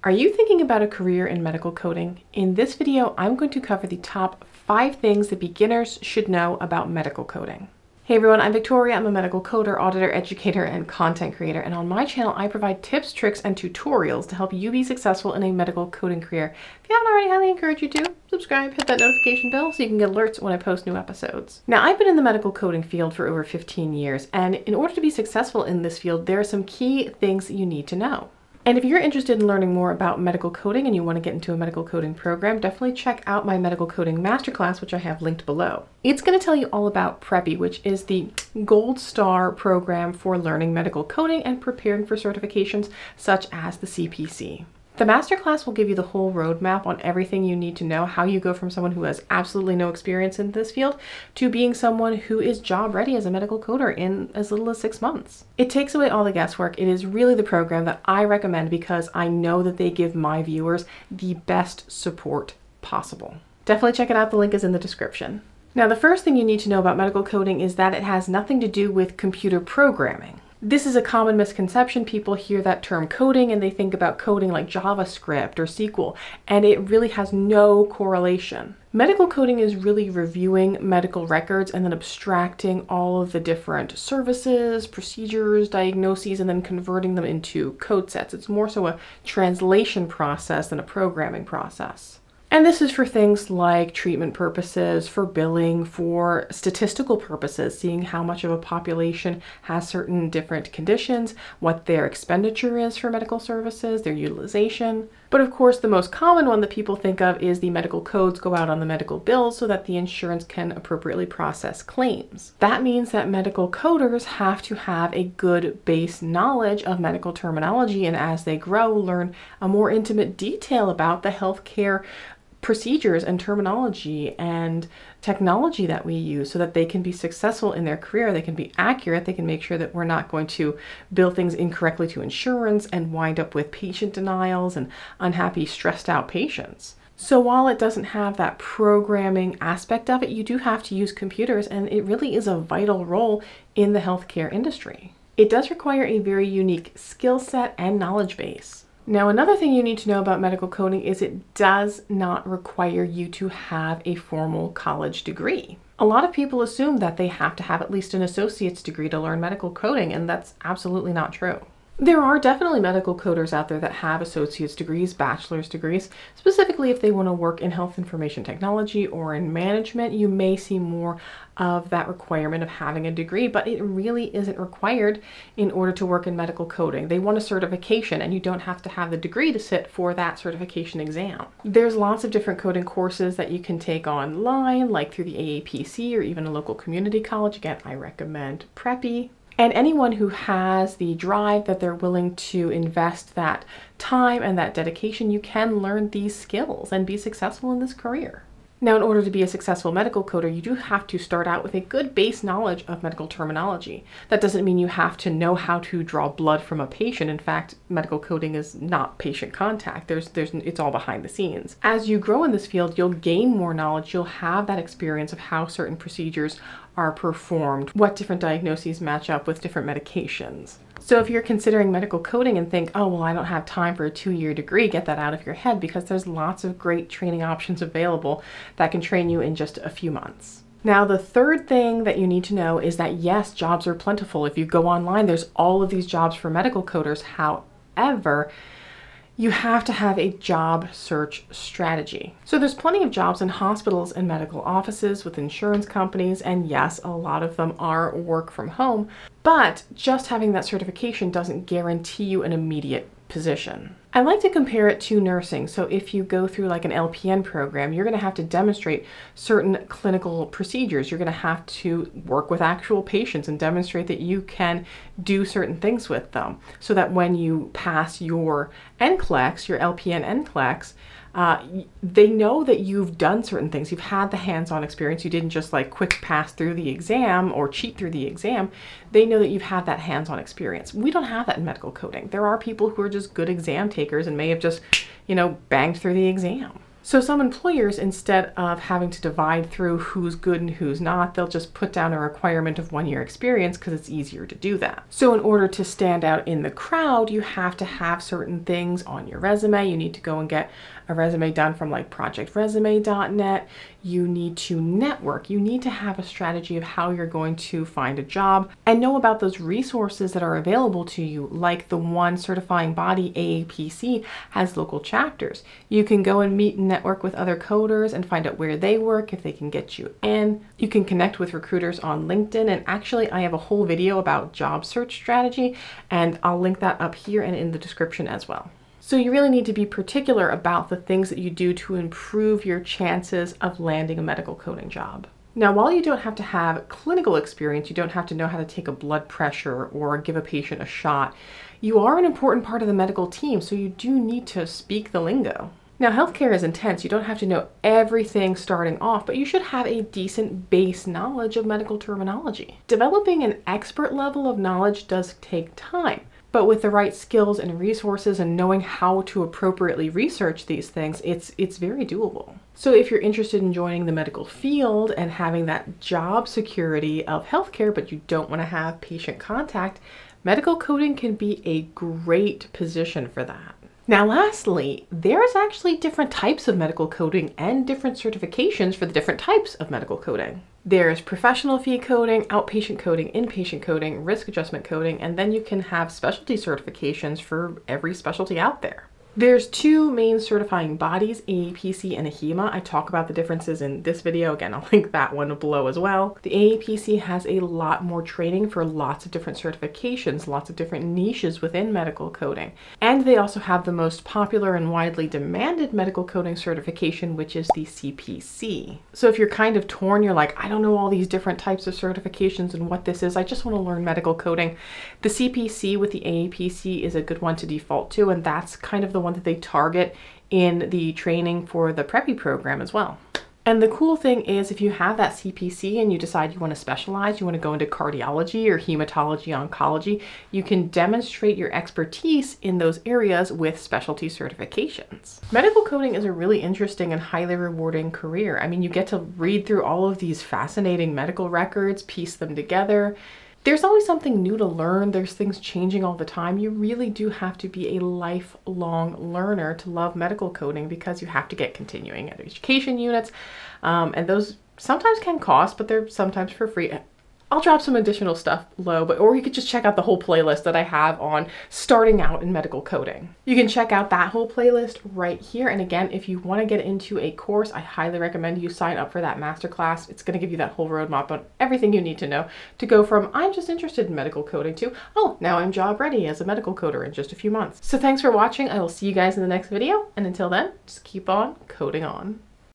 Are you thinking about a career in medical coding? In this video, I'm going to cover the top 5 things that beginners should know about medical coding. Hey everyone, I'm Victoria. I'm a medical coder, auditor, educator, and content creator. And on my channel, I provide tips, tricks, and tutorials to help you be successful in a medical coding career. If you haven't already, I highly encourage you to subscribe, hit that notification bell so you can get alerts when I post new episodes. Now, I've been in the medical coding field for over 15 years, and in order to be successful in this field, there are some key things that you need to know. And if you're interested in learning more about medical coding and you want to get into a medical coding program, definitely check out my medical coding masterclass, which I have linked below. It's going to tell you all about Preppy, which is the gold star program for learning medical coding and preparing for certifications such as the CPC. The masterclass will give you the whole roadmap on everything you need to know, how you go from someone who has absolutely no experience in this field to being someone who is job ready as a medical coder in as little as 6 months. It takes away all the guesswork. It is really the program that I recommend because I know that they give my viewers the best support possible. Definitely check it out. The link is in the description. Now, the first thing you need to know about medical coding is that it has nothing to do with computer programming. This is a common misconception. People hear that term coding and they think about coding like JavaScript or SQL, and it really has no correlation. Medical coding is really reviewing medical records and then abstracting all of the different services, procedures, diagnoses, and then converting them into code sets. It's more so a translation process than a programming process. And this is for things like treatment purposes, for billing, for statistical purposes, seeing how much of a population has certain different conditions, what their expenditure is for medical services, their utilization. But of course, the most common one that people think of is the medical codes go out on the medical bills so that the insurance can appropriately process claims. That means that medical coders have to have a good base knowledge of medical terminology, and as they grow, learn a more intimate detail about the healthcare procedures and terminology and technology that we use so that they can be successful in their career. They can be accurate. They can make sure that we're not going to bill things incorrectly to insurance and wind up with patient denials and unhappy, stressed out patients. So while it doesn't have that programming aspect of it, you do have to use computers, and it really is a vital role in the healthcare industry. It does require a very unique skill set and knowledge base. Now, another thing you need to know about medical coding is it does not require you to have a formal college degree. A lot of people assume that they have to have at least an associate's degree to learn medical coding, and that's absolutely not true. There are definitely medical coders out there that have associate's degrees, bachelor's degrees. Specifically, if they want to work in health information technology or in management, you may see more of that requirement of having a degree, but it really isn't required in order to work in medical coding. They want a certification, and you don't have to have the degree to sit for that certification exam. There's lots of different coding courses that you can take online, like through the AAPC or even a local community college. Again, I recommend Preppy. And anyone who has the drive that they're willing to invest that time and that dedication, you can learn these skills and be successful in this career. Now, in order to be a successful medical coder, you do have to start out with a good base knowledge of medical terminology. That doesn't mean you have to know how to draw blood from a patient. In fact, medical coding is not patient contact. It's all behind the scenes. As you grow in this field, you'll gain more knowledge. You'll have that experience of how certain procedures are performed, what different diagnoses match up with different medications. So if you're considering medical coding and think, oh, well, I don't have time for a 2-year degree, get that out of your head, because there's lots of great training options available that can train you in just a few months. Now, the third thing that you need to know is that yes, jobs are plentiful. If you go online, there's all of these jobs for medical coders. However, you have to have a job search strategy. So there's plenty of jobs in hospitals and medical offices with insurance companies, and yes, a lot of them are work from home, but just having that certification doesn't guarantee you an immediate position. I like to compare it to nursing. So if you go through like an LPN program, you're going to have to demonstrate certain clinical procedures. You're going to have to work with actual patients and demonstrate that you can do certain things with them, so that when you pass your NCLEX, your LPN NCLEX, they know that you've done certain things. You've had the hands-on experience. You didn't just like quick pass through the exam or cheat through the exam. They know that you've had that hands-on experience. We don't have that in medical coding. There are people who are just good exam takers and may have just, banged through the exam. So some employers, instead of having to divide through who's good and who's not, they'll just put down a requirement of 1 year experience because it's easier to do that. So in order to stand out in the crowd, you have to have certain things on your resume. You need to go and get a resume done from like projectresume.net. You need to network. You need to have a strategy of how you're going to find a job and know about those resources that are available to you, like the one certifying body, AAPC, has local chapters. You can go and meet and network with other coders and find out where they work, if they can get you in. You can connect with recruiters on LinkedIn, and actually I have a whole video about job search strategy, and I'll link that up here and in the description as well. So you really need to be particular about the things that you do to improve your chances of landing a medical coding job. Now, while you don't have to have clinical experience, you don't have to know how to take a blood pressure or give a patient a shot, you are an important part of the medical team, so you do need to speak the lingo. Now, healthcare is intense. You don't have to know everything starting off, but you should have a decent base knowledge of medical terminology. Developing an expert level of knowledge does take time, but with the right skills and resources and knowing how to appropriately research these things, it's very doable. So if you're interested in joining the medical field and having that job security of healthcare, but you don't want to have patient contact, medical coding can be a great position for that. Now, lastly, there's actually different types of medical coding and different certifications for the different types of medical coding. There's professional fee coding, outpatient coding, inpatient coding, risk adjustment coding, and then you can have specialty certifications for every specialty out there. There's two main certifying bodies, AAPC and AHIMA. I talk about the differences in this video. Again, I'll link that one below as well. The AAPC has a lot more training for lots of different certifications, lots of different niches within medical coding. And they also have the most popular and widely demanded medical coding certification, which is the CPC. So if you're kind of torn, you're like, I don't know all these different types of certifications and what this is, I just want to learn medical coding. The CPC with the AAPC is a good one to default to, and that's kind of the one that they target in the training for the Preppy program as well. And the cool thing is, if you have that CPC and you decide you want to specialize, you want to go into cardiology or hematology, oncology, you can demonstrate your expertise in those areas with specialty certifications. Medical coding is a really interesting and highly rewarding career. I mean, you get to read through all of these fascinating medical records, piece them together. There's always something new to learn. There's things changing all the time. You really do have to be a lifelong learner to love medical coding, because you have to get continuing education units, and those sometimes can cost, but they're sometimes for free. I'll drop some additional stuff below, or you could just check out the whole playlist that I have on starting out in medical coding. You can check out that whole playlist right here. And again, if you want to get into a course, I highly recommend you sign up for that masterclass. It's going to give you that whole roadmap on everything you need to know to go from I'm just interested in medical coding to, oh, now I'm job ready as a medical coder in just a few months. So thanks for watching. I will see you guys in the next video. And until then, just keep on coding on.